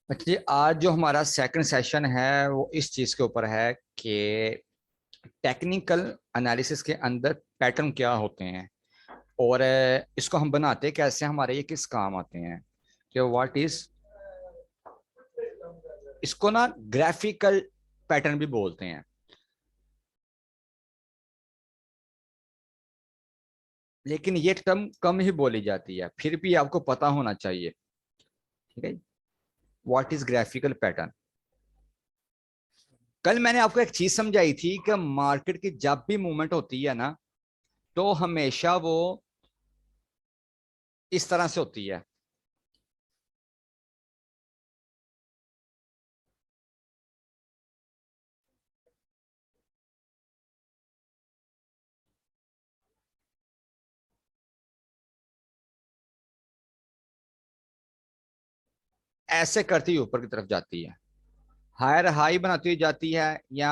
अच्छा जी, आज जो हमारा सेकंड सेशन है वो इस चीज के ऊपर है कि टेक्निकल एनालिसिस के अंदर पैटर्न क्या होते हैं और इसको हम बनाते कैसे, हमारे ये किस काम आते हैं, कि व्हाट इज, इसको ना ग्राफिकल पैटर्न भी बोलते हैं। लेकिन ये टर्म कम ही बोली जाती है, फिर भी आपको पता होना चाहिए। ठीक है, व्हाट इज ग्राफिकल पैटर्न। कल मैंने आपको एक चीज समझाई थी कि मार्केट की जब भी मूवमेंट होती है ना, तो हमेशा वो इस तरह से होती है। ऐसे करती हुई ऊपर की तरफ जाती है, हायर हाई बनाती हुई जाती है या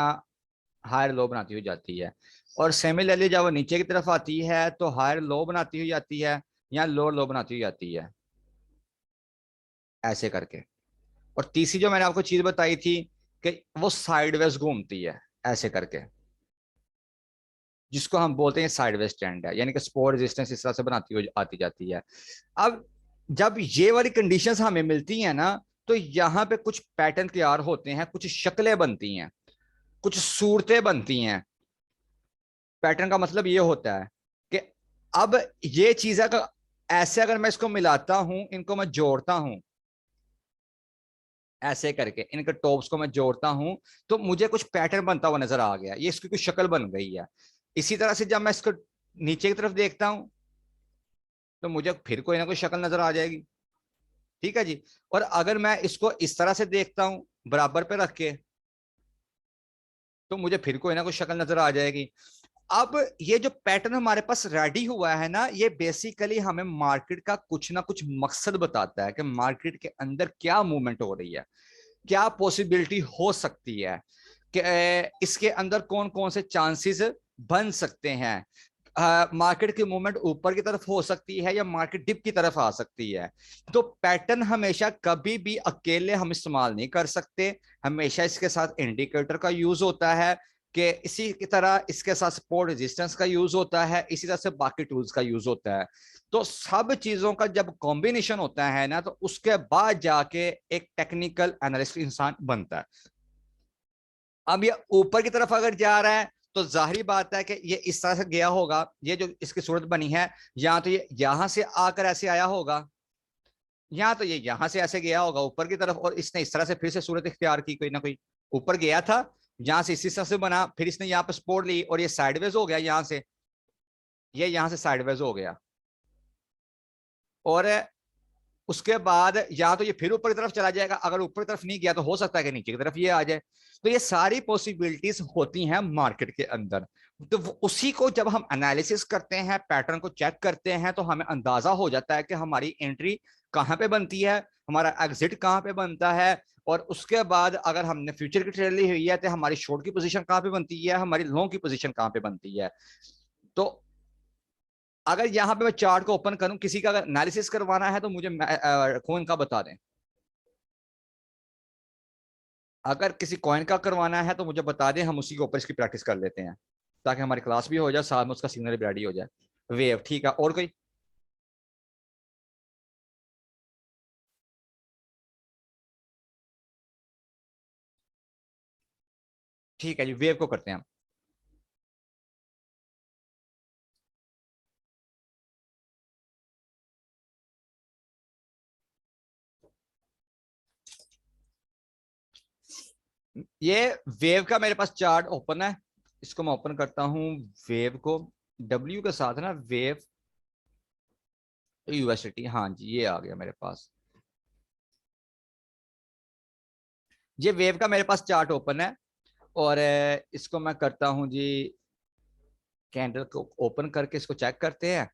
हायर लो बनाती हुई जाती है। और सिमिलरली जब वो नीचे की तरफ आती है तो हायर लो बनाती हुई जाती है या लोअर लो बनाती हुई जाती है, ऐसे करके। और तीसरी जो मैंने आपको चीज बताई थी कि वो साइडवेज घूमती है, ऐसे करके, जिसको हम बोलते हैं साइडवेज ट्रेंड है, यानी कि सपोर्ट रेजिस्टेंस इस तरह से बनाती हुई आती जाती है। अब जब ये वाली कंडीशंस हमें मिलती हैं ना, तो यहाँ पे कुछ पैटर्न तैयार होते हैं, कुछ शक्लें बनती हैं, कुछ सूरतें बनती हैं। पैटर्न का मतलब ये होता है कि अब ये चीजें का ऐसे अगर मैं इसको मिलाता हूं, इनको मैं जोड़ता हूं, ऐसे करके इनके टॉप्स को मैं जोड़ता हूं, तो मुझे कुछ पैटर्न बनता हुआ नजर आ गया, ये इसकी कुछ शक्ल बन गई है। इसी तरह से जब मैं इसको नीचे की तरफ देखता हूं, तो मुझे फिर कोई ना कोई शक्ल नजर आ जाएगी। ठीक है जी। और अगर मैं इसको इस तरह से देखता हूं, बराबर पे रख के, तो मुझे फिर कोई ना कोई शक्ल नजर आ जाएगी। अब ये जो पैटर्न हमारे पास रेडी हुआ है ना, ये बेसिकली हमें मार्केट का कुछ ना कुछ मकसद बताता है कि मार्केट के अंदर क्या मूवमेंट हो रही है, क्या पॉसिबिलिटी हो सकती है, कि इसके अंदर कौन कौन से चांसेस बन सकते हैं। मार्केट की मूवमेंट ऊपर की तरफ हो सकती है या मार्केट डिप की तरफ आ सकती है। तो पैटर्न हमेशा कभी भी अकेले हम इस्तेमाल नहीं कर सकते, हमेशा इसके साथ इंडिकेटर का यूज होता है, कि इसी की तरह इसके साथ सपोर्ट रेजिस्टेंस का यूज होता है, इसी तरह से बाकी टूल्स का यूज होता है। तो सब चीजों का जब कॉम्बिनेशन होता है ना, तो उसके बाद जाके एक टेक्निकल एनालिस्ट इंसान बनता है। अब ये ऊपर की तरफ अगर जा रहा है, तो जाहिर बात है कि ये इस तरह से गया होगा, ये जो इसकी सूरत बनी है, या तो ये यहां से आकर ऐसे आया होगा, या तो ये यहां से ऐसे गया होगा ऊपर की तरफ, और इसने इस तरह से फिर से सूरत इख्तियार की, कोई ना कोई ऊपर गया था, यहां से इसी तरह से बना, फिर इसने यहाँ पर सपोर्ट ली और ये साइडवेज हो गया, यहां से ये यहां से साइडवेज हो गया। और उसके बाद या तो ये फिर ऊपर की तरफ चला जाएगा, अगर ऊपर की तरफ नहीं गया तो हो सकता है कि नीचे की तरफ ये आ जाए। तो ये सारी पॉसिबिलिटीज होती हैं मार्केट के अंदर। तो उसी को जब हम एनालिसिस करते हैं, पैटर्न को चेक करते हैं, तो हमें अंदाजा हो जाता है कि हमारी एंट्री कहाँ पे बनती है, हमारा एग्जिट कहाँ पे बनता है। और उसके बाद अगर हमने फ्यूचर की ट्रेड ली हुई है, तो हमारी शॉर्ट की पोजीशन कहाँ पे बनती है, हमारी लॉन्ग की पोजीशन कहाँ पे बनती है। तो अगर यहाँ पे मैं चार्ट को ओपन करूं, किसी का अगर एनालिसिस करवाना है तो मुझे कौन का बता दें। अगर किसी कॉइन का करवाना है तो मुझे बता दें, हम उसी के ऊपर इसकी प्रैक्टिस कर लेते हैं, ताकि हमारी क्लास भी हो जाए, साथ में उसका सिग्नल भी रेडी हो जाए। वेव, ठीक है, और कोई? ठीक है जी, वेव को करते हैं हम। ये वेव का मेरे पास चार्ट ओपन है, इसको मैं ओपन करता हूँ। वेव को डब्ल्यू के साथ ना, वेव यूएसटी, हाँ जी, ये आ गया मेरे पास। ये वेव का मेरे पास चार्ट ओपन है, और इसको मैं करता हूँ जी, कैंडल को ओपन करके इसको चेक करते हैं।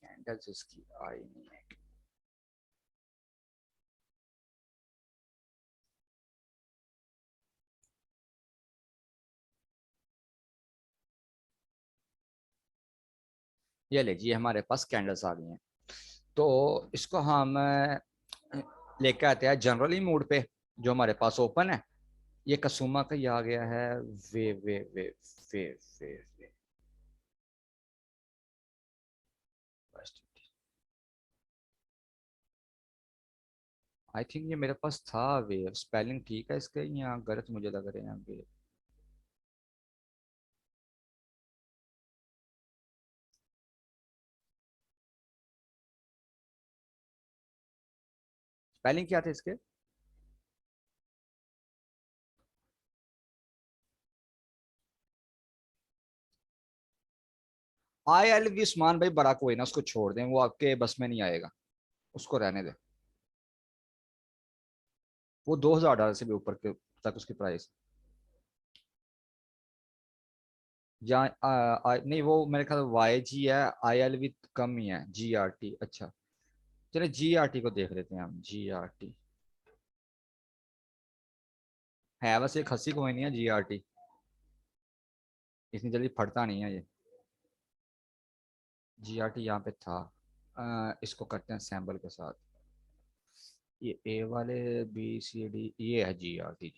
कैंडल्स इसकी आई नहीं है। ये ले जी हमारे पास कैंडल्स आ गई हैं। तो इसको हम लेकर आते हैं जनरली मूड पे, जो हमारे पास ओपन है। ये कसूमा का ही आ गया है। वे वे आई थिंक ये मेरे पास था वेव, स्पेलिंग ठीक है इसके यहाँ गलत मुझे लग रहे हैं वेव। स्पेलिंग क्या थे इसके? ILV उस्मान भाई बड़ा कोई ना, उसको छोड़ दें, वो आपके बस में नहीं आएगा, उसको रहने दे। वो $2000 से भी ऊपर के तक उसकी प्राइस। जहाँ नहीं वो मेरे ख्याल YG है, ILV कम ही है, GRT। अच्छा चलिए GRT को देख लेते हैं हम। GRT है वैसे एक हंसी कोई नहीं है GRT, इतनी जल्दी फटता नहीं है ये। GRT यहाँ पे था। इसको करते हैं सैम्बल के साथ। ये A वाले, BCD, ये है GRT।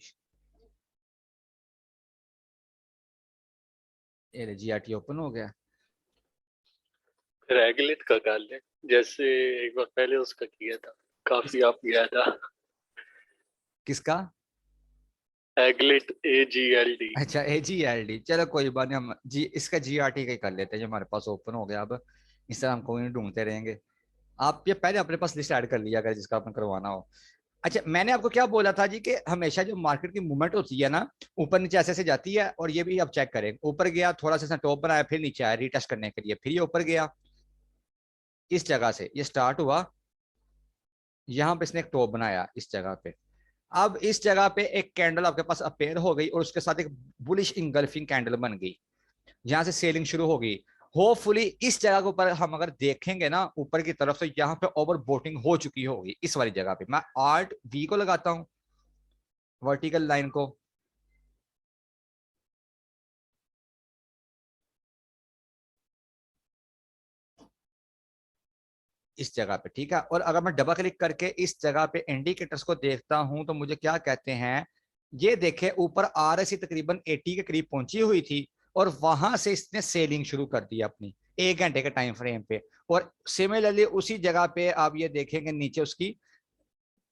ये GRT ओपन हो गया। रेगुलेट का कर ले, जैसे एक बार पहले उसका किया था, काफी आप गया था। किसका? Aglet, AGLD। अच्छा AGLD, चलो कोई बात नहीं, हम जी इसका GRT का ही कर लेते हैं जो हमारे पास ओपन हो गया। अब इस तरह हम कोई नहीं ढूंढते रहेंगे। आप ये पहले अपने पास लिस्ट ऐड कर लिया अगर जिसका आपने करवाना हो। अच्छा मैंने आपको क्या बोला था जी कि हमेशा जो मार्केट की मूवमेंट होती है ना, ऊपर नीचे ऐसे ऐसे जाती है। और ये भी आप चेक करें, ऊपर गया थोड़ा सा टॉप बनाया, फिर नीचे आया रीटेस्ट करने के लिए, फिर ये ऊपर गया। इस जगह से ये स्टार्ट हुआ, यहाँ पे इसने एक टॉप बनाया इस जगह पे। अब इस जगह पे एक कैंडल आपके पास अपेयर हो गई और उसके साथ एक बुलिश इंगल्फिंग कैंडल बन गई, यहाँ से सेलिंग शुरू हो गई। होपफुली इस जगह के ऊपर हम अगर देखेंगे ना ऊपर की तरफ, तो यहाँ पे ओवर बोटिंग हो चुकी होगी इस वाली जगह पे। मैं Alt V को लगाता हूँ, वर्टिकल लाइन को। इस जगह पे ठीक है। और अगर मैं डबल क्लिक करके इस जगह पे इंडिकेटर्स को देखता हूं तो मुझे क्या कहते हैं, ये देखे ऊपर RSI तकरीबन 80 के करीब पहुंची हुई थी और वहां से इसने सेलिंग शुरू कर दी अपनी 1 घंटे के टाइम फ्रेम पे। और सिमिलरली उसी जगह पे आप ये देखेंगे नीचे उसकी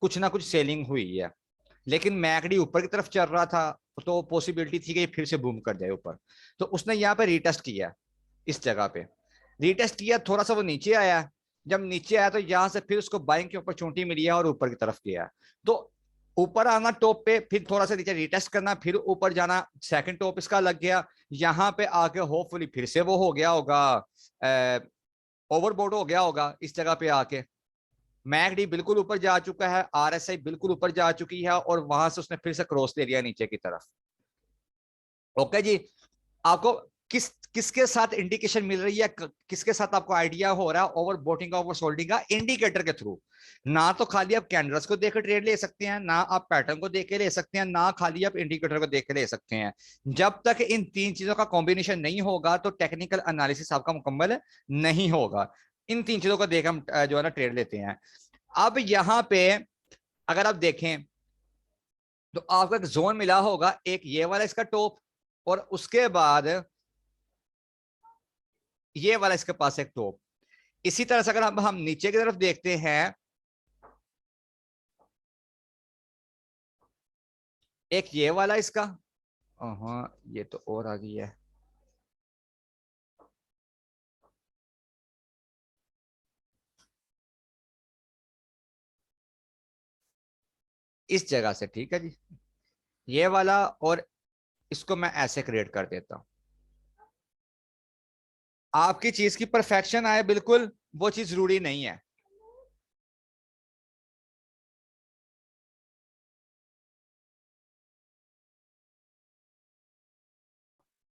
कुछ ना कुछ सेलिंग हुई है। लेकिन मैकडी ऊपर की तरफ चल रहा था, तो पॉसिबिलिटी थी कि फिर से बूम कर जाए ऊपर। तो उसने यहाँ पे रिटेस्ट किया, इस जगह पे रिटेस्ट किया, थोड़ा सा वो नीचे आया। जब नीचे आया तो यहां से फिर उसको बाइंग की अपॉर्चुनिटी मिली है और ऊपर की तरफ गया। तो ऊपर आना टॉप पे, फिर थोड़ा सा नीचे रिटेस्ट करना, फिर ऊपर जाना, सेकंड टॉप इसका लग गया। यहाँ पे आके होपफुली फिर से वो हो गया होगा, ओवरबोर्ड हो गया होगा इस जगह पे आके। मैकडी बिल्कुल ऊपर जा चुका है, RSI बिल्कुल ऊपर जा चुकी है और वहां से उसने फिर से क्रॉस ले लिया नीचे की तरफ। ओके जी। आपको किसके साथ इंडिकेशन मिल रही है, किसके साथ आपको आइडिया हो रहा है ओवर बोटिंग का, ओवर सोल्डिंग का? इंडिकेटर के थ्रू। ना तो खाली आप कैंडल्स को देकर ट्रेड ले सकते हैं, ना आप पैटर्न को देख के ले सकते हैं, ना खाली आप इंडिकेटर को देख के ले सकते हैं। जब तक इन तीन चीजों का कॉम्बिनेशन नहीं होगा तो टेक्निकल एनालिसिस आपका मुकम्मल नहीं होगा। इन तीन चीजों को देख हम जो है ना ट्रेड लेते हैं। अब यहां पे अगर आप देखें तो आपको एक जोन मिला होगा, एक ये वाला इसका टॉप, और उसके बाद ये वाला इसके पास एक टॉप। इसी तरह से अगर हम नीचे की तरफ देखते हैं, एक ये वाला इसका, हाँ ये तो और आ गई है। इस जगह से ठीक है जी, ये वाला, और इसको मैं ऐसे क्रिएट कर देता हूं। आपकी चीज की परफेक्शन आए बिल्कुल, वो चीज जरूरी नहीं है।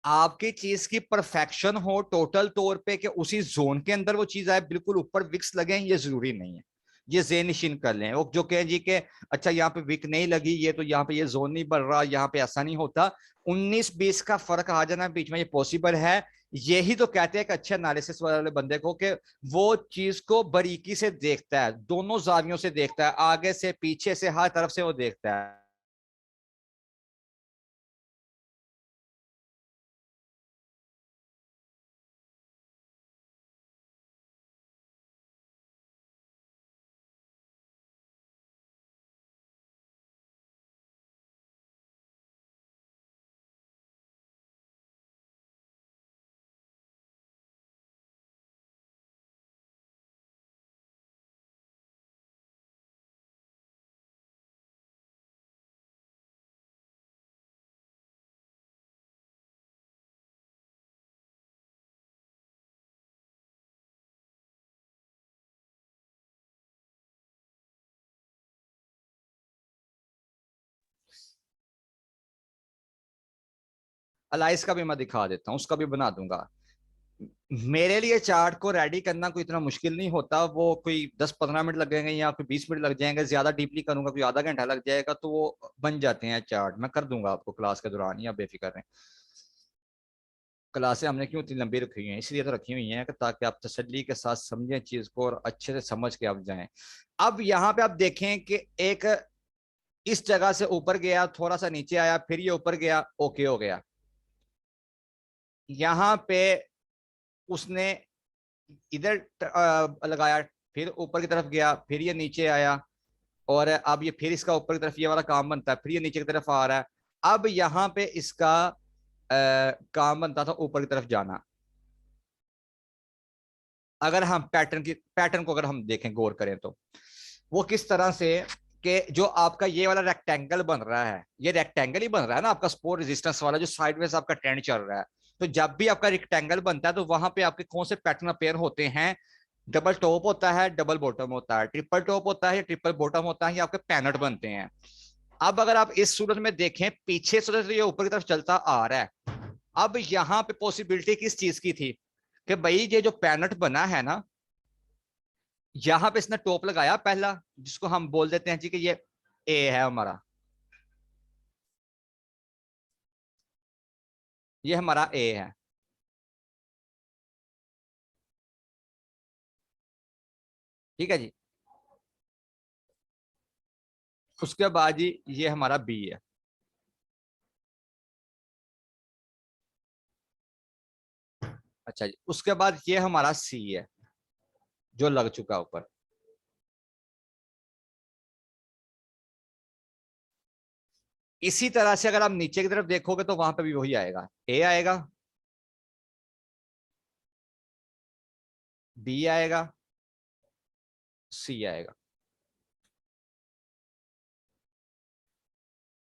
आपकी चीज की परफेक्शन हो टोटल तौर पे कि उसी जोन के अंदर वो चीज आए, बिल्कुल ऊपर विक्स लगे, ये जरूरी नहीं है। ये ज़हन-नशीन कर लें। वो जो कहें जी के अच्छा यहाँ पे विक नहीं लगी, ये तो यहाँ पे ये जोन नहीं बढ़ रहा, यहाँ पे ऐसा नहीं होता। 19-20 का फर्क आ जाना बीच में ये पॉसिबल है। यही तो कहते हैं कि अच्छे एनालिसिस वाले बंदे को, कि वो चीज को बारीकी से देखता है, दोनों जावियों से देखता है, आगे से पीछे से हर तरफ से वो देखता है। अलाइस का भी मैं दिखा देता हूँ, उसका भी बना दूंगा। मेरे लिए चार्ट को रेडी करना कोई इतना मुश्किल नहीं होता, वो कोई 10-15 मिनट लगेंगे या कोई 20 मिनट लग जाएंगे, ज्यादा डीपली करूंगा कोई आधा घंटा लग जाएगा, तो वो बन जाते हैं चार्ट। मैं कर दूंगा आपको क्लास के दौरान, या बेफिक्र रहें। क्लासें हमने क्यों इतनी लंबी रखी हुई हैं, इसलिए तो रखी हुई हैं कि ताकि आप तसल्ली के साथ समझें चीज को और अच्छे से समझ के आप जाएं। अब यहाँ पे आप देखें कि एक इस जगह से ऊपर गया, थोड़ा सा नीचे आया, फिर ये ऊपर गया, ओके हो गया। यहाँ पे उसने इधर लगाया, फिर ऊपर की तरफ गया, फिर ये नीचे आया, और अब ये फिर इसका ऊपर की तरफ ये वाला काम बनता है, फिर ये नीचे की तरफ आ रहा है। अब यहाँ पे इसका काम बनता था ऊपर की तरफ जाना। अगर हम पैटर्न को अगर हम देखें, गौर करें, तो वो किस तरह से, कि जो आपका ये वाला रेक्टेंगल बन रहा है, ये रेक्टेंगल ही बन रहा है ना आपका सपोर्ट रेजिस्टेंस वाला, जो साइडवेज आपका ट्रेंड चल रहा है। तो जब भी आपका रेक्टेंगल बनता है तो वहां पे आपके कौन से पैटर्न अपेयर होते हैं? डबल टॉप होता है, डबल बॉटम होता है, ट्रिपल टॉप होता है या ट्रिपल बॉटम होता है, ये आपके पैनट बनते हैं। अब अगर आप इस सूरत में देखें, पीछे से तो ये ऊपर की तरफ चलता आ रहा है। अब यहाँ पे पॉसिबिलिटी किस चीज की थी, कि भाई ये जो पैनट बना है ना, यहां पे इसने टॉप लगाया पहला, जिसको हम बोल देते हैं जी कि ये ए है हमारा, ये हमारा ए है। ठीक है जी। उसके बाद जी ये हमारा बी है। अच्छा जी, उसके बाद ये हमारा सी है, जो लग चुका ऊपर। इसी तरह से अगर आप नीचे की तरफ देखोगे तो वहां पे भी वही आएगा, ए आएगा, बी आएगा, सी आएगा।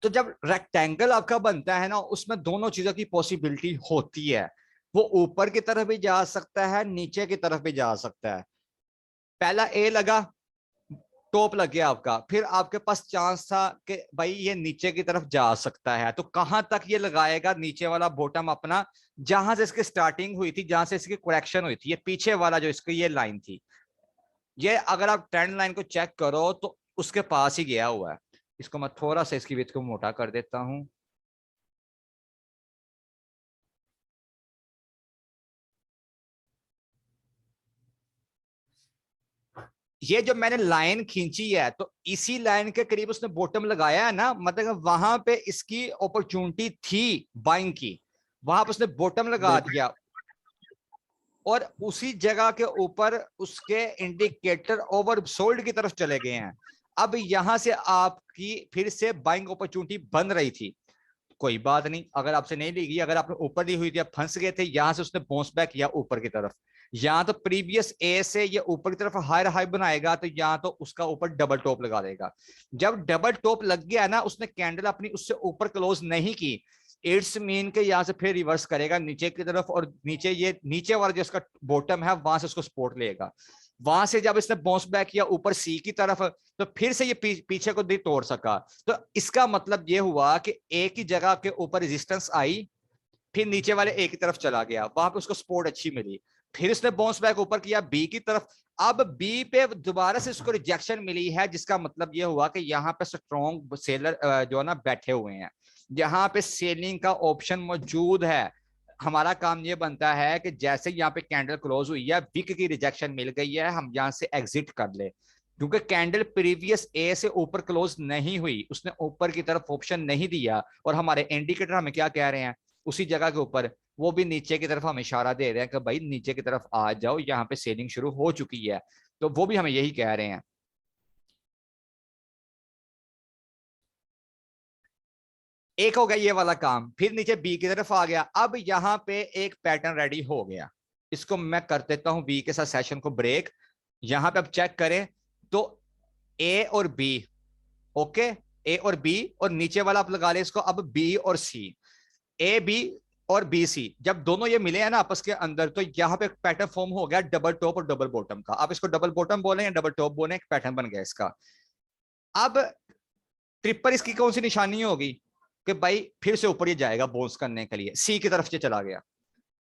तो जब रेक्टेंगल आपका बनता है ना, उसमें दोनों चीजों की पॉसिबिलिटी होती है। वो ऊपर की तरफ भी जा सकता है, नीचे की तरफ भी जा सकता है। पहला ए लगा, टॉप लग गया आपका, फिर आपके पास चांस था कि भाई ये नीचे की तरफ जा सकता है, तो कहां तक ये लगाएगा नीचे वाला बॉटम अपना? जहां से इसकी स्टार्टिंग हुई थी, जहां से इसकी करेक्शन हुई थी, ये पीछे वाला जो इसकी ये लाइन थी, ये अगर आप ट्रेंड लाइन को चेक करो तो उसके पास ही गया हुआ है। इसको मैं थोड़ा सा इसकी विड्थ को मोटा कर देता हूं। ये जो मैंने लाइन खींची है, तो इसी लाइन के करीब उसने बॉटम लगाया है ना, मतलब वहां पे इसकी अपॉर्चुनिटी थी बाइंग की, वहां पे उसने बॉटम लगा बिल्कुल। दिया, और उसी जगह के ऊपर उसके इंडिकेटर ओवरसोल्ड की तरफ चले गए हैं। अब यहां से आपकी फिर से बाइंग अपॉर्चुनिटी बन रही थी, कोई बात नहीं, अगर आपसे नहीं ली गई, अगर आपने ऊपर ली हुई थी, आप फंस गए थे, यहां से उसने बाउंस बैक किया ऊपर की तरफ। यहाँ तो प्रीवियस ए से ये ऊपर की तरफ हायर हाई बनाएगा, तो यहाँ तो उसका ऊपर डबल टॉप लगा देगा। जब डबल टॉप लग गया ना, उसने कैंडल अपनी उससे ऊपर क्लोज नहीं की, इट्स मीन के यहाँ से फिर रिवर्स करेगा नीचे की तरफ, और नीचे ये नीचे वाला जो इसका बॉटम है, वहां से उसको सपोर्ट लेगा। वहां से जब इसने बाउंस बैक किया ऊपर सी की तरफ, तो फिर से ये पीछे को तोड़ सका। तो इसका मतलब ये हुआ कि एक ही जगह के ऊपर रेजिस्टेंस आई, फिर नीचे वाले ए की तरफ चला गया, वहां पे उसको सपोर्ट अच्छी मिली, फिर इसने बाउंस बैक ऊपर किया बी की तरफ। अब बी पे दोबारा से उसको रिजेक्शन मिली है, जिसका मतलब यह हुआ कि यहाँ पे स्ट्रॉन्ग सेलर जो है ना बैठे हुए हैं, यहाँ पे सेलिंग का ऑप्शन मौजूद है। हमारा काम ये बनता है कि जैसे यहाँ पे कैंडल क्लोज हुई है, विक की रिजेक्शन मिल गई है, हम यहाँ से एग्जिट कर ले, क्योंकि कैंडल प्रीवियस ए से ऊपर क्लोज नहीं हुई, उसने ऊपर की तरफ ऑप्शन नहीं दिया, और हमारे इंडिकेटर हमें क्या कह रहे हैं, उसी जगह के ऊपर वो भी नीचे की तरफ हमें इशारा दे रहे हैं कि भाई नीचे की तरफ आ जाओ, यहाँ पे सेलिंग शुरू हो चुकी है। तो वो भी हमें यही कह रहे हैं। एक हो गया ये वाला काम, फिर नीचे बी की तरफ आ गया। अब यहाँ पे एक पैटर्न रेडी हो गया, इसको मैं कर देता हूं बी के साथ सेशन को ब्रेक। यहां पे अब चेक करें तो ए और बी, ओके, ए और बी, और नीचे वाला आप लगा ले इसको अब बी और सी, ए बी और बी सी, जब दोनों ये मिले हैं ना आपस के अंदर, तो यहाँ पे पैटर्न फॉर्म हो गया डबल टॉप और डबल बॉटम का। आप इसको डबल बॉटम बोले या डबल टॉप बोले, एक पैटर्न बन गया इसका। अब ट्रिपल इसकी कौन सी निशानी होगी कि भाई फिर से ऊपर ये जाएगा बाउंस करने के लिए, सी की तरफ से चला गया।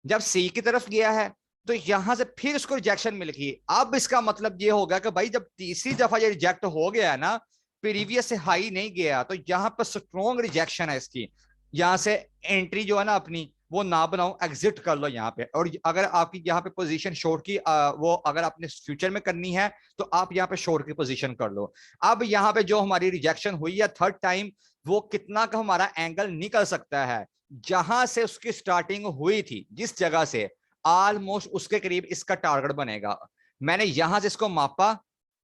जब सी की तरफ गया है तो यहां से फिर उसको रिजेक्शन मिल गई। अब इसका मतलब ये होगा कि भाई जब तीसरी दफा ये रिजेक्ट हो गया है ना, प्रीवियस से हाई नहीं गया, तो यहां पर स्ट्रॉन्ग रिजेक्शन है इसकी। यहां से एंट्री जो है ना अपनी वो ना बनाओ, एग्जिट कर लो यहाँ पे। और अगर आपकी यहाँ पे पोजीशन शॉर्ट की वो अगर आपने फ्यूचर में करनी है तो आप यहाँ पे शॉर्ट की पोजीशन कर लो। अब यहाँ पे जो हमारी रिजेक्शन हुई है थर्ड टाइम, वो कितना का हमारा एंगल निकल सकता है, जहां से उसकी स्टार्टिंग हुई थी जिस जगह से, ऑलमोस्ट उसके करीब इसका टारगेट बनेगा। मैंने यहां से इसको मापा,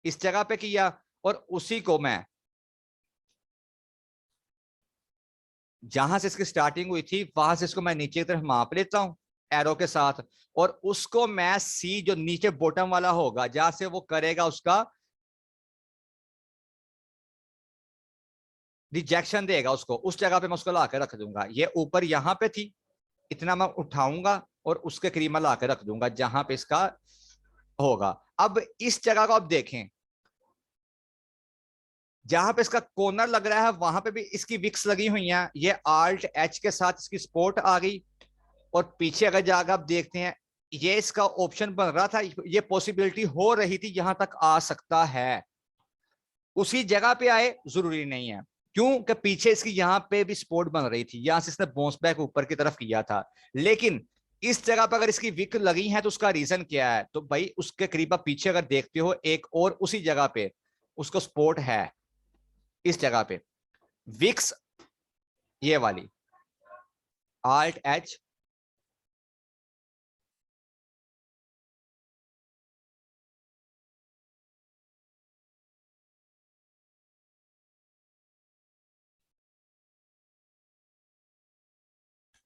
इस जगह पे किया, और उसी को मैं जहां से इसकी स्टार्टिंग हुई थी वहां से इसको मैं नीचे की तरफ माप लेता हूं एरो के साथ, और उसको मैं सी जो नीचे बॉटम वाला होगा जहां से वो करेगा उसका रिजेक्शन देगा उसको, उस जगह पे मैं उसको ला के रख दूंगा। ये ऊपर यहां पे थी, इतना मैं उठाऊंगा और उसके करीब में ला के रख दूंगा जहां पे इसका होगा। अब इस जगह को आप देखें, जहां पे इसका कॉर्नर लग रहा है वहां पे भी इसकी विक्स लगी हुई हैं, ये आल्ट एच के साथ इसकी सपोर्ट आ गई। और पीछे अगर जाकर आप देखते हैं, ये इसका ऑप्शन बन रहा था, ये पॉसिबिलिटी हो रही थी यहां तक आ सकता है, उसी जगह पे आए जरूरी नहीं है, क्योंकि पीछे इसकी यहां पे भी सपोर्ट बन रही थी, यहां से इसने बाउंस बैक ऊपर की तरफ किया था। लेकिन इस जगह पर अगर इसकी विक लगी है तो उसका रीजन क्या है, तो भाई उसके करीब आप पीछे अगर देखते हो एक और उसी जगह पे उसको सपोर्ट है, इस जगह पे विक्स ये वाली आल्ट एच,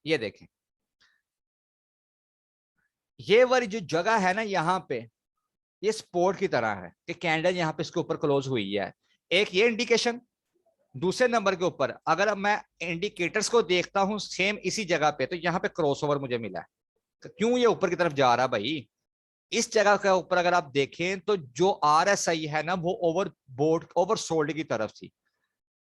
ये देखें, ये वाली जो जगह है ना यहाँ पे, ये स्पोर्ट की तरह है कि कैंडल यहाँ पे इसके ऊपर क्लोज हुई है, एक ये इंडिकेशन। दूसरे नंबर के ऊपर अगर अब मैं इंडिकेटर्स को देखता हूं सेम इसी जगह पे, तो यहाँ पे क्रॉसओवर मुझे मिला है। क्यों ये ऊपर की तरफ जा रहा भाई, इस जगह के ऊपर अगर आप देखें तो जो RSI है ना वो ओवर सोल्ड की तरफ थी।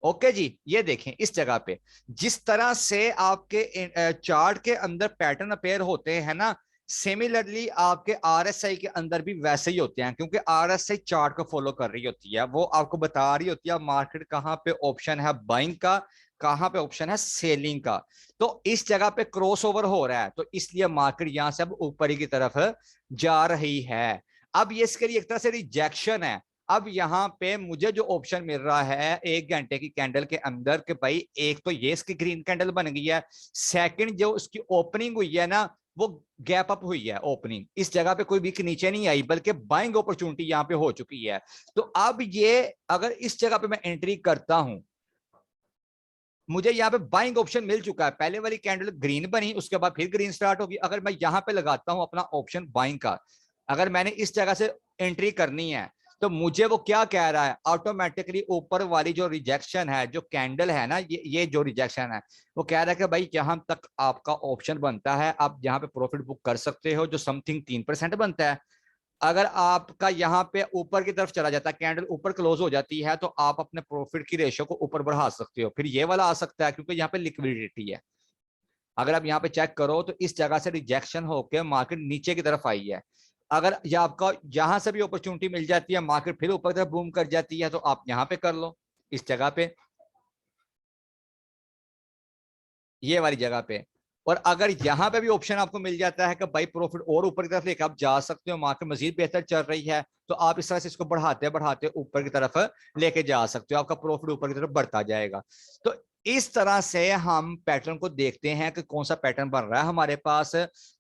ओके जी, ये देखें इस जगह पे जिस तरह से आपके चार्ट के अंदर पैटर्न अपेयर होते हैं ना, सिमिलरली आपके RSI के अंदर भी वैसे ही होते हैं, क्योंकि RSI चार्ट को फॉलो कर रही होती है, वो आपको बता रही होती है मार्केट कहां पे ऑप्शन है बाइंग का, कहां पे ऑप्शन है सेलिंग का। तो इस जगह पे क्रॉस ओवर हो रहा है, तो इसलिए मार्केट यहां से अब ऊपर की तरफ जा रही है। अब ये इसके लिए एक तरह से रिजेक्शन है। अब यहाँ पे मुझे जो ऑप्शन मिल रहा है 1 घंटे की कैंडल के अंदर कि भाई एक तो ये इसकी ग्रीन कैंडल बन गई है, सेकंड जो उसकी ओपनिंग हुई है ना वो गैप अप हुई है, ओपनिंग इस जगह पे कोई वीक नीचे नहीं आई बल्कि बाइंग अपॉर्चुनिटी यहाँ पे हो चुकी है। तो अब ये अगर इस जगह पे मैं एंट्री करता हूं, मुझे यहाँ पे बाइंग ऑप्शन मिल चुका है, पहले वाली कैंडल ग्रीन बनी उसके बाद फिर ग्रीन स्टार्ट होगी। अगर मैं यहाँ पे लगाता हूं अपना ऑप्शन बाइंग का, अगर मैंने इस जगह से एंट्री करनी है, तो मुझे वो क्या कह रहा है, ऑटोमेटिकली ऊपर वाली जो रिजेक्शन है जो कैंडल है ना, ये जो रिजेक्शन है वो कह रहा है कि भाई यहां तक आपका ऑप्शन बनता है, आप यहाँ पे प्रॉफिट बुक कर सकते हो जो समथिंग 3% बनता है। अगर आपका यहाँ पे ऊपर की तरफ चला जाता है, कैंडल ऊपर क्लोज हो जाती है, तो आप अपने प्रॉफिट की रेशियो को ऊपर बढ़ा सकते हो, फिर ये वाला आ सकता है क्योंकि यहाँ पे लिक्विडिटी है। अगर आप यहाँ पे चेक करो तो इस जगह से रिजेक्शन होकर मार्केट नीचे की तरफ आई है, अगर ये आपका यहां से भी अपॉर्चुनिटी मिल जाती है, मार्केट फिर ऊपर की तरफ बूम कर जाती है, तो आप यहाँ पे कर लो इस जगह पे, ये वाली जगह पे। और अगर यहाँ पे भी ऑप्शन आपको मिल जाता है कि भाई प्रॉफिट और ऊपर की तरफ लेकर आप जा सकते हो, मार्केट मजीद बेहतर चल रही है, तो आप इस तरह से इसको बढ़ाते बढ़ाते ऊपर की तरफ लेके जा सकते हो, आपका प्रॉफिट ऊपर की तरफ बढ़ता जाएगा। तो इस तरह से हम पैटर्न को देखते हैं कि कौन सा पैटर्न बन रहा है हमारे पास,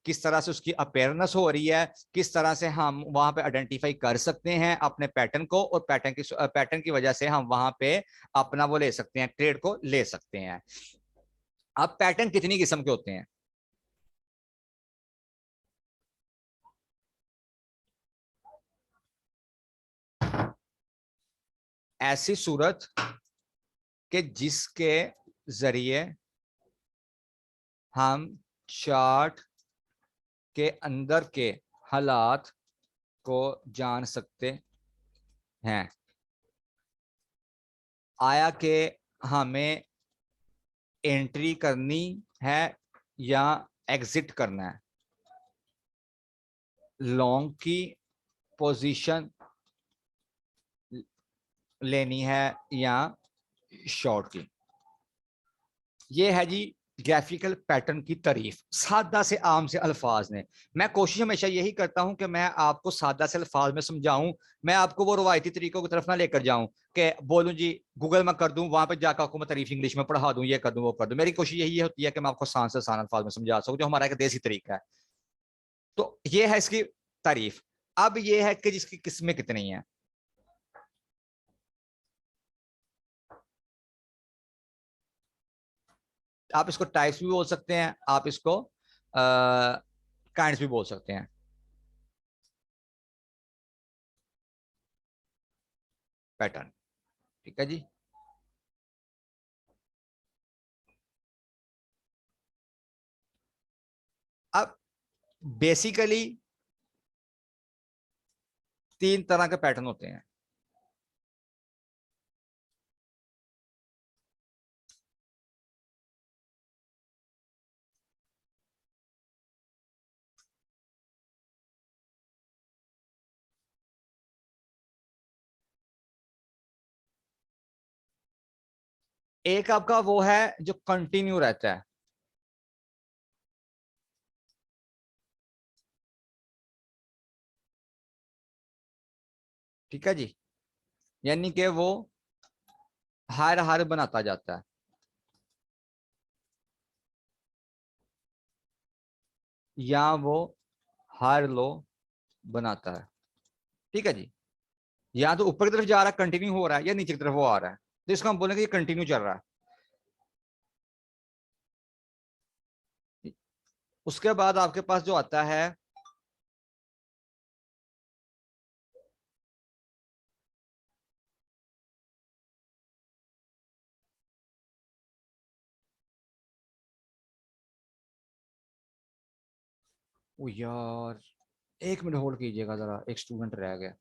किस तरह से उसकी अपेयरनेस हो रही है, किस तरह से हम वहां पे आइडेंटिफाई कर सकते हैं अपने पैटर्न को, और पैटर्न की वजह से हम वहां पे अपना वो ले सकते हैं, ट्रेड को ले सकते हैं। अब पैटर्न कितनी किस्म के होते हैं? ऐसी सूरत कि जिसके जरिए हम चार्ट के अंदर के हालात को जान सकते हैं। आया कि हमें एंट्री करनी है या एग्जिट करना है, लॉन्ग की पोजीशन लेनी है या शॉर्ट की। ये है जी ग्राफिकल पैटर्न की तारीफ, सादा से आम से अल्फाज में। मैं कोशिश हमेशा यही करता हूं कि मैं आपको सादा से अल्फाज में समझाऊं, मैं आपको वो रवायती तरीकों की तरफ ना लेकर जाऊं कि बोलूं जी गूगल में कर दूं, वहां पर जाकर आपको मैं तारीफ इंग्लिश में पढ़ा दूं, ये कर दूं वो कर दूं। मेरी कोशिश यही होती है कि मैं आपको आसान से आसान अल्फाज में समझा सकूं, जो हमारा एक देसी तरीका है। तो ये है इसकी तारीफ। अब ये है कि जिसकी किस्में कितनी है। आप इसको टाइप्स भी बोल सकते हैं, आप इसको काइंड्स भी बोल सकते हैं। पैटर्न, ठीक है जी। अब बेसिकली तीन तरह के पैटर्न होते हैं। एक आपका वो है जो कंटिन्यू रहता है, ठीक है जी, यानी कि वो हायर हायर बनाता जाता है, या वो हायर लो बनाता है, ठीक है जी। या तो ऊपर की तरफ जा रहा है कंटिन्यू हो रहा है, या नीचे की तरफ वो आ रहा है, तो इसको हम बोलेंगे ये कंटिन्यू चल रहा है। उसके बाद आपके पास जो आता है ओ यार, एक मिनट होल्ड कीजिएगा जरा, एक स्टूडेंट रह गया।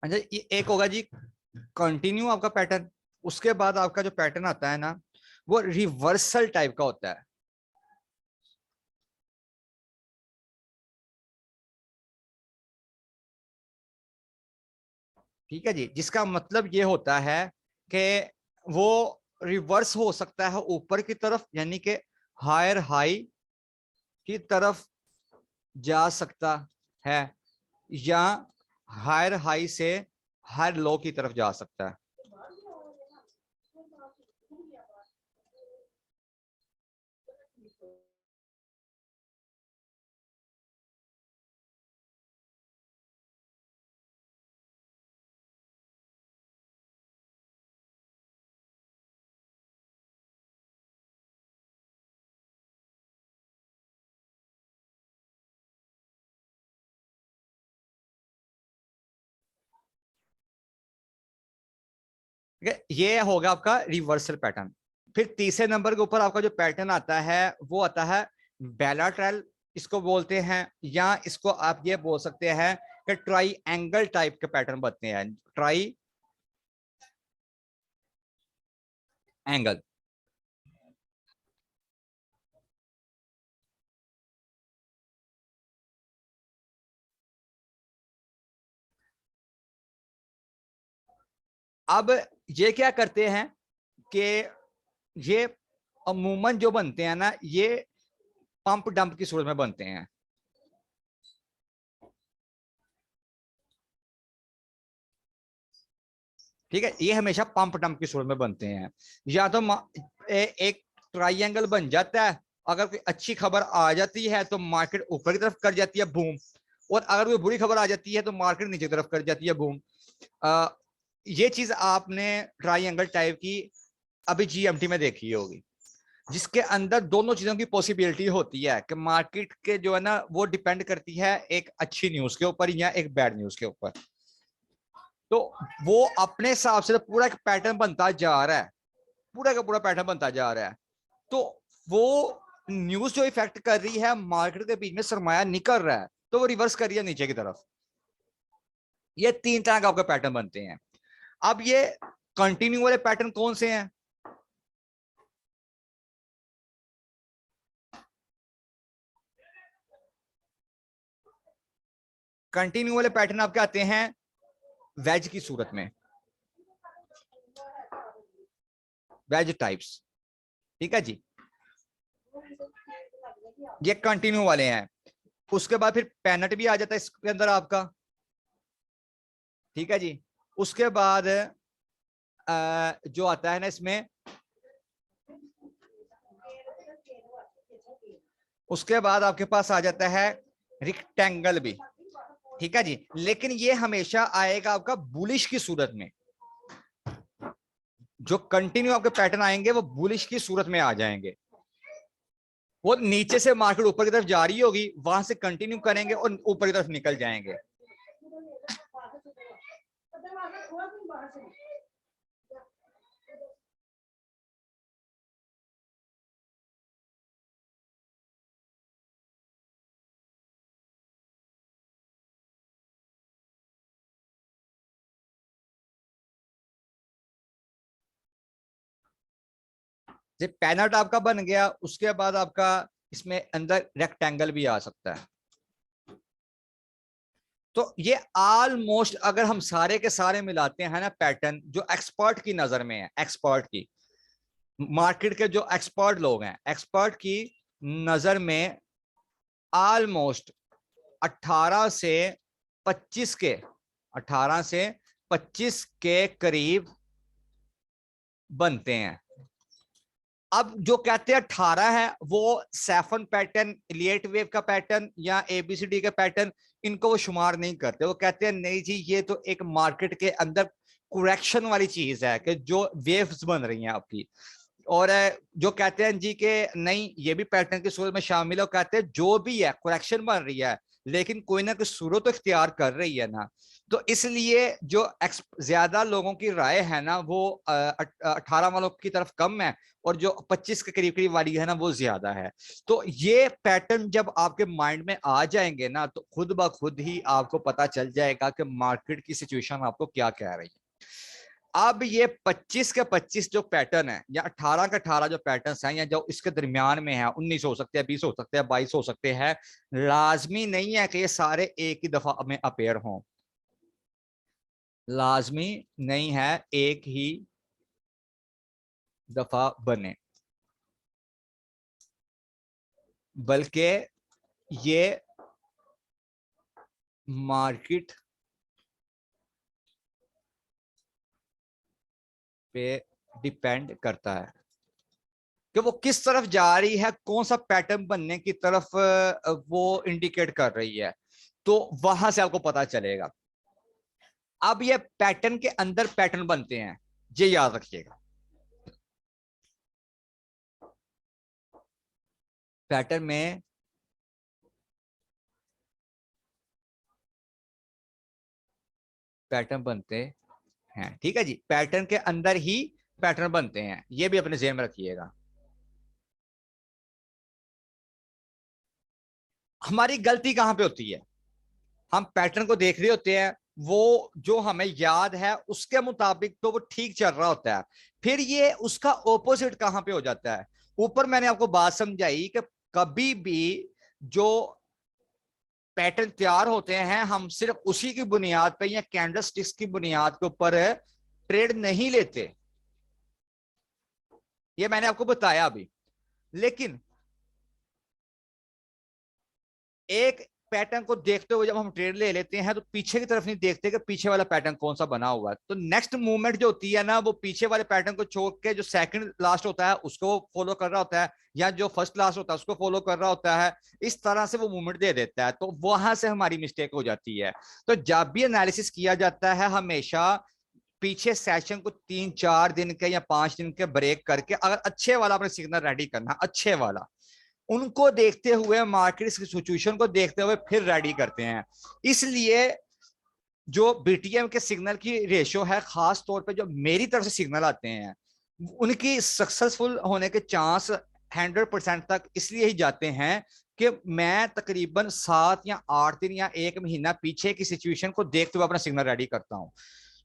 अच्छा, ये एक होगा जी कंटिन्यू आपका पैटर्न। उसके बाद आपका जो पैटर्न आता है ना, वो रिवर्सल टाइप का होता है, ठीक है जी। जिसका मतलब ये होता है कि वो रिवर्स हो सकता है ऊपर की तरफ, यानी कि हायर हाई की तरफ जा सकता है, या हायर हाई से हायर लो की तरफ जा सकता है। ठीक है, ये होगा आपका रिवर्सल पैटर्न। फिर तीसरे नंबर के ऊपर आपका जो पैटर्न आता है वो आता है बैलाट्रल, इसको बोलते हैं, या इसको आप ये बोल सकते हैं कि ट्राई एंगल टाइप के पैटर्न बनते हैं, ट्राई एंगल। अब ये क्या करते हैं कि ये अमूमन जो बनते हैं ना, ये पंप डंप की सूरत में बनते हैं। ठीक है, ये हमेशा पंप डंप की सूरत में बनते हैं। या तो एक ट्राइंगल बन जाता है, अगर कोई अच्छी खबर आ जाती है तो मार्केट ऊपर की तरफ कर जाती है बूम, और अगर कोई बुरी खबर आ जाती है तो मार्केट नीचे की तरफ कर जाती है बूम। ये चीज आपने ट्राइंगल टाइप की अभी जीएमटी में देखी होगी, जिसके अंदर दोनों चीजों की पॉसिबिलिटी होती है कि मार्केट के जो है ना वो डिपेंड करती है एक अच्छी न्यूज के ऊपर या एक बैड न्यूज के ऊपर। तो वो अपने हिसाब से पूरा एक पैटर्न बनता जा रहा है, पूरा का पूरा पैटर्न बनता जा रहा है। तो वो न्यूज जो इफेक्ट कर रही है मार्केट के बीच में सरमाया निकल रहा है, तो वो रिवर्स कर रही है नीचे की तरफ। ये तीन तरह का आपका पैटर्न बनते हैं। अब ये कंटिन्यू वाले पैटर्न कौन से हैं? कंटिन्यू वाले पैटर्न आपके आते हैं वेज की सूरत में, वेज टाइप्स। ठीक है जी, ये कंटिन्यू वाले हैं। उसके बाद फिर पेनट भी आ जाता है इसके अंदर आपका। ठीक है जी, उसके बाद जो आता है ना इसमें, उसके बाद आपके पास आ जाता है रिक्टेंगल भी। ठीक है जी, लेकिन ये हमेशा आएगा आपका बुलिश की सूरत में। जो कंटिन्यू आपके पैटर्न आएंगे वो बुलिश की सूरत में आ जाएंगे। वो नीचे से मार्केट ऊपर की तरफ जा रही होगी, वहां से कंटिन्यू करेंगे और ऊपर की तरफ निकल जाएंगे। जब पैनट आपका बन गया, उसके बाद आपका इसमें अंदर रेक्टेंगल भी आ सकता है। तो ये ऑलमोस्ट अगर हम सारे के सारे मिलाते हैं ना पैटर्न, जो एक्सपर्ट की नजर में है, एक्सपर्ट की, मार्केट के जो एक्सपर्ट लोग हैं, एक्सपर्ट की नजर में ऑलमोस्ट 18 से 25 के 18 से 25 के करीब बनते हैं। अब जो कहते हैं 18 है, वो सैफन पैटर्न, इलियट वेव का पैटर्न या एबीसीडी का पैटर्न, इनको वो शुमार नहीं करते। वो कहते हैं नहीं जी, ये तो एक मार्केट के अंदर करेक्शन वाली चीज है कि जो वेव्स बन रही हैं आपकी। और जो कहते हैं जी के नहीं, ये भी पैटर्न की सूरत में शामिल है, कहते हैं जो भी है करेक्शन बन रही है, लेकिन कोई ना कोई सूरत तो इख्तियार कर रही है ना। तो इसलिए जो ज्यादा लोगों की राय है ना वो 18 वालों की तरफ कम है, और जो 25 के करीब करीब वाली है ना वो ज्यादा है। तो ये पैटर्न जब आपके माइंड में आ जाएंगे ना, तो खुद ब खुद ही आपको पता चल जाएगा कि मार्केट की सिचुएशन आपको क्या कह रही है। अब ये 25 के 25 जो पैटर्न है, या 18 के 18 जो पैटर्न हैं, या जो इसके दरमियान में है, 19 हो सकते हैं, 20 हो सकते हैं, 22 हो सकते हैं, लाजमी नहीं है कि ये सारे एक ही दफा में अपेयर हों। लाजमी नहीं है एक ही दफा बने, बल्कि ये मार्केट पे डिपेंड करता है कि वो किस तरफ जा रही है, कौन सा पैटर्न बनने की तरफ वो इंडिकेट कर रही है। तो वहां से आपको पता चलेगा। अब ये पैटर्न के अंदर पैटर्न बनते हैं, ये याद रखिएगा। पैटर्न में पैटर्न बनते हैं। ठीक है जी, पैटर्न के अंदर ही पैटर्न बनते हैं, ये भी अपने ज़हन में रखिएगा। हमारी गलती कहां पे होती है, हम पैटर्न को देख रहे होते हैं, वो जो हमें याद है उसके मुताबिक तो वो ठीक चल रहा होता है, फिर ये उसका ऑपोजिट कहां पे हो जाता है। ऊपर मैंने आपको बात समझाई कि कभी भी जो पैटर्न तैयार होते हैं हम सिर्फ उसी की बुनियाद पे या कैंडलस्टिक्स की बुनियाद के ऊपर ट्रेड नहीं लेते, ये मैंने आपको बताया अभी। लेकिन एक पैटर्न को देखते हुए जब हम ट्रेड ले लेते हैं तो पीछे की तरफ नहीं देखते कि पीछे वाला पैटर्न कौन सा बना हुआ है, तो नेक्स्ट मूवमेंट जो होती है ना वो पीछे वाले पैटर्न को छोड़ के जो सेकंड लास्ट होता है उसको फॉलो कर रहा होता है, या जो फर्स्ट लास्ट होता है उसको फॉलो कर रहा होता है, इस तरह से वो मूवमेंट दे देता है, तो वहां से हमारी मिस्टेक हो जाती है। तो जब भी एनालिसिस किया जाता है हमेशा पीछे सेशन को 3-4 दिन के या 5 दिन के ब्रेक करके अगर अच्छे वाला अपने सिग्नल रेडी करना, अच्छे वाला उनको देखते हुए मार्केट सिचुएशन को देखते हुए फिर रेडी करते हैं। इसलिए जो बीटीएम के सिग्नल की रेशियो है, खास तौर पे जो मेरी तरफ से सिग्नल आते हैं उनकी सक्सेसफुल होने के चांस 100% तक इसलिए ही जाते हैं कि मैं तकरीबन 7 या 8 दिन या 1 महीना पीछे की सिचुएशन को देखते हुए अपना सिग्नल रेडी करता हूं,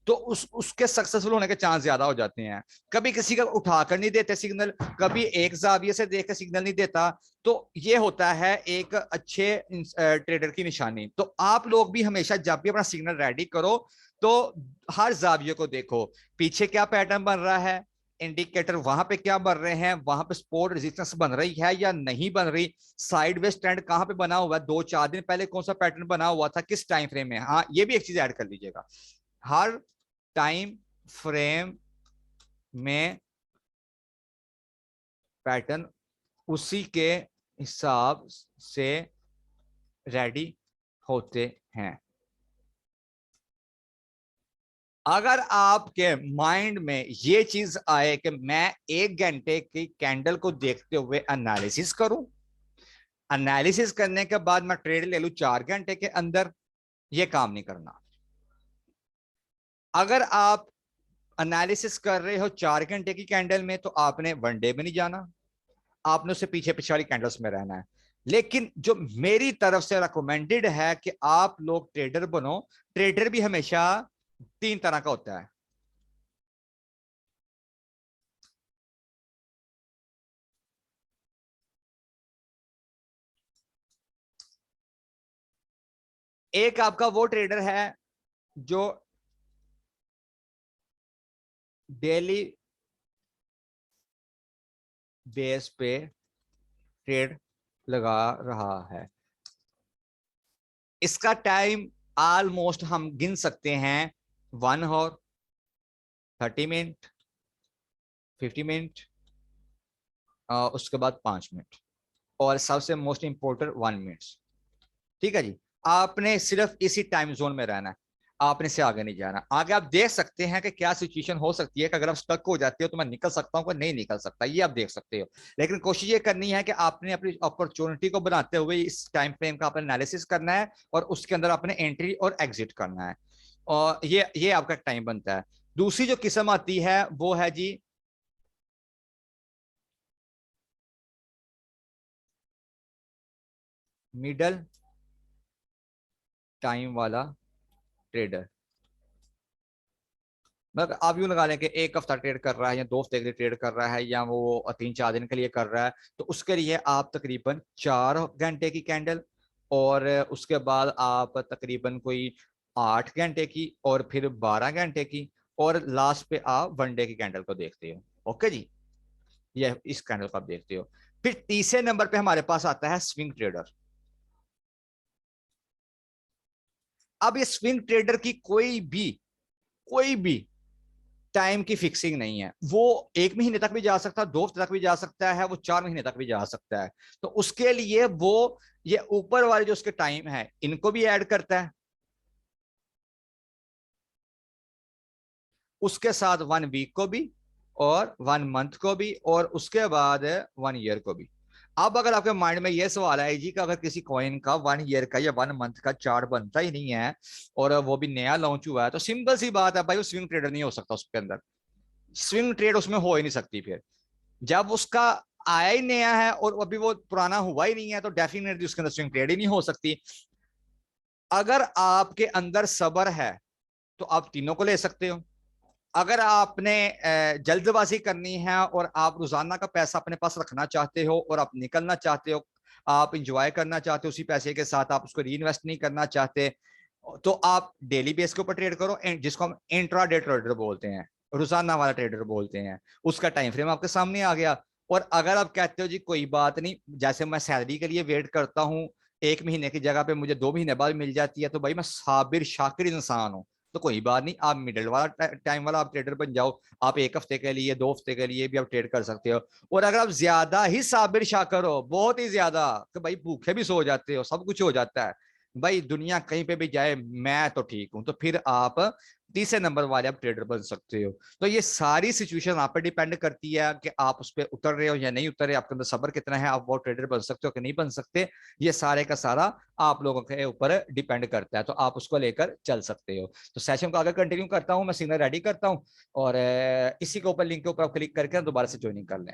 तो उसके सक्सेसफुल होने के चांस ज्यादा हो जाते हैं। कभी किसी का उठाकर नहीं देते सिग्नल, कभी एक जाविये से देख के सिग्नल नहीं देता, तो ये होता है एक अच्छे ट्रेडर की निशानी। तो आप लोग भी हमेशा जब भी अपना सिग्नल रेडी करो तो हर जाविये को देखो, पीछे क्या पैटर्न बन रहा है, इंडिकेटर वहां पे क्या बन रहे हैं, वहां पे सपोर्ट रेजिस्टेंस बन रही है या नहीं बन रही, साइडवेज ट्रेंड कहां पे बना हुआ है, 2-4 दिन पहले कौन सा पैटर्न बना हुआ था, किस टाइम फ्रेम में। हाँ, ये भी एक चीज ऐड कर लीजिएगा, हर टाइम फ्रेम में पैटर्न उसी के हिसाब से रेडी होते हैं। अगर आपके माइंड में ये चीज आए कि मैं 1 घंटे की कैंडल को देखते हुए एनालिसिस करूं, एनालिसिस करने के बाद मैं ट्रेड ले लूं 4 घंटे के अंदर, ये काम नहीं करना। अगर आप एनालिसिस कर रहे हो 4 घंटे की कैंडल में तो आपने 1 डे में नहीं जाना, आपने उससे पीछे पीछे वाली कैंडल्स में रहना है। लेकिन जो मेरी तरफ से रिकमेंडेड है कि आप लोग ट्रेडर बनो, ट्रेडर भी हमेशा 3 तरह का होता है। एक आपका वो ट्रेडर है जो डेली बेस पे ट्रेड लगा रहा है, इसका टाइम ऑलमोस्ट हम गिन सकते हैं 1 आवर, 30 मिनट, 50 मिनट, उसके बाद 5 मिनट, और सबसे मोस्ट इंपोर्टेंट 1 मिनट। ठीक है जी, आपने सिर्फ इसी टाइम जोन में रहना है, आपने से आगे नहीं जाना। आगे आप देख सकते हैं कि क्या सिचुएशन हो सकती है कि अगर आप स्टक हो जाते हो तो मैं निकल सकता हूं, नहीं निकल सकता, ये आप देख सकते हो। लेकिन कोशिश ये करनी है कि आपने अपनी अपॉर्चुनिटी को बनाते हुए इस टाइम फ्रेम का आपने एनालिसिस करना है और उसके अंदर आपने एंट्री और एग्जिट करना है, और ये आपका टाइम बनता है। दूसरी जो किस्म आती है वो है जी मिडल टाइम वाला ट्रेडर। मतलब आप यूं लगा लें कि 1 हफ्ता ट्रेड कर रहा है या 2 हफ्ते के लिए ट्रेड कर रहा है या वो 3-4 दिन के लिए कर रहा है, तो उसके लिए आप तकरीबन 4 घंटे की कैंडल, और उसके बाद आप तकरीबन कोई 8 घंटे की, और फिर 12 घंटे की, और लास्ट पे आप 1 डे की कैंडल को देखते हो। ओके जी, ये इस कैंडल को आप देखते हो। फिर तीसरे नंबर पे हमारे पास आता है स्विंग ट्रेडर। अब ये स्विंग ट्रेडर की कोई भी टाइम की फिक्सिंग नहीं है, वो 1 महीने तक भी जा सकता है, 2 हफ्ते तक भी जा सकता है, वो 4 महीने तक भी जा सकता है। तो उसके लिए वो ये ऊपर वाले जो उसके टाइम है इनको भी ऐड करता है, उसके साथ 1 वीक को भी, और 1 मंथ को भी, और उसके बाद 1 ईयर को भी। अब अगर आपके माइंड में ये सवाल है जी का, अगर किसी कॉइन का 1 ईयर का या 1 मंथ का चार्ट बनता ही नहीं है और वो भी नया लॉन्च हुआ है, तो सिंपल सी बात है भाई, वो स्विंग ट्रेडर नहीं हो सकता उसके अंदर, स्विंग ट्रेड उसमें हो ही नहीं सकती। फिर जब उसका आया ही नया है और अभी वो पुराना हुआ ही नहीं है, तो डेफिनेटली उसके अंदर स्विंग ट्रेड ही नहीं हो सकती। अगर आपके अंदर सब्र है तो आप तीनों को ले सकते हो। अगर आपने जल्दबाजी करनी है और आप रोजाना का पैसा अपने पास रखना चाहते हो और आप निकलना चाहते हो, आप इंजॉय करना चाहते हो उसी पैसे के साथ, आप उसको री इन्वेस्ट नहीं करना चाहते, तो आप डेली बेस के ऊपर ट्रेड करो, जिसको हम इंट्रा डे ट्रेडर बोलते हैं, रोजाना वाला ट्रेडर बोलते हैं। उसका टाइम फ्रेम आपके सामने आ गया। और अगर आप कहते हो जी कोई बात नहीं, जैसे मैं सैलरी के लिए वेट करता हूँ, 1 महीने की जगह पे मुझे 2 महीने बाद मिल जाती है, तो भाई मैं साबिर शाकिर इंसान हूँ, तो कोई बात नहीं, आप मिडिल वाला टाइम वाला आप ट्रेडर बन जाओ। आप 1 हफ्ते के लिए 2 हफ्ते के लिए भी आप ट्रेड कर सकते हो। और अगर आप ज्यादा ही साबिर शाकर हो, बहुत ही ज्यादा, तो भाई भूखे भी सो जाते हो, सब कुछ हो जाता है भाई, दुनिया कहीं पे भी जाए मैं तो ठीक हूं, तो फिर आप तीसरे नंबर वाले आप ट्रेडर बन सकते हो। तो ये सारी सिचुएशन आप पे डिपेंड करती है कि आप उस पर उतर रहे हो या नहीं उतर रहे, आपके अंदर सब्र कितना है, आप वो ट्रेडर बन सकते हो कि नहीं बन सकते। ये सारे का सारा आप लोगों के ऊपर डिपेंड करता है, तो आप उसको लेकर चल सकते हो। तो सेशन को आगे कंटिन्यू करता हूँ, मैं सिग्नल रेडी करता हूँ और इसी के ऊपर लिंक के ऊपर आप क्लिक करके दोबारा से ज्वाइनिंग कर लें।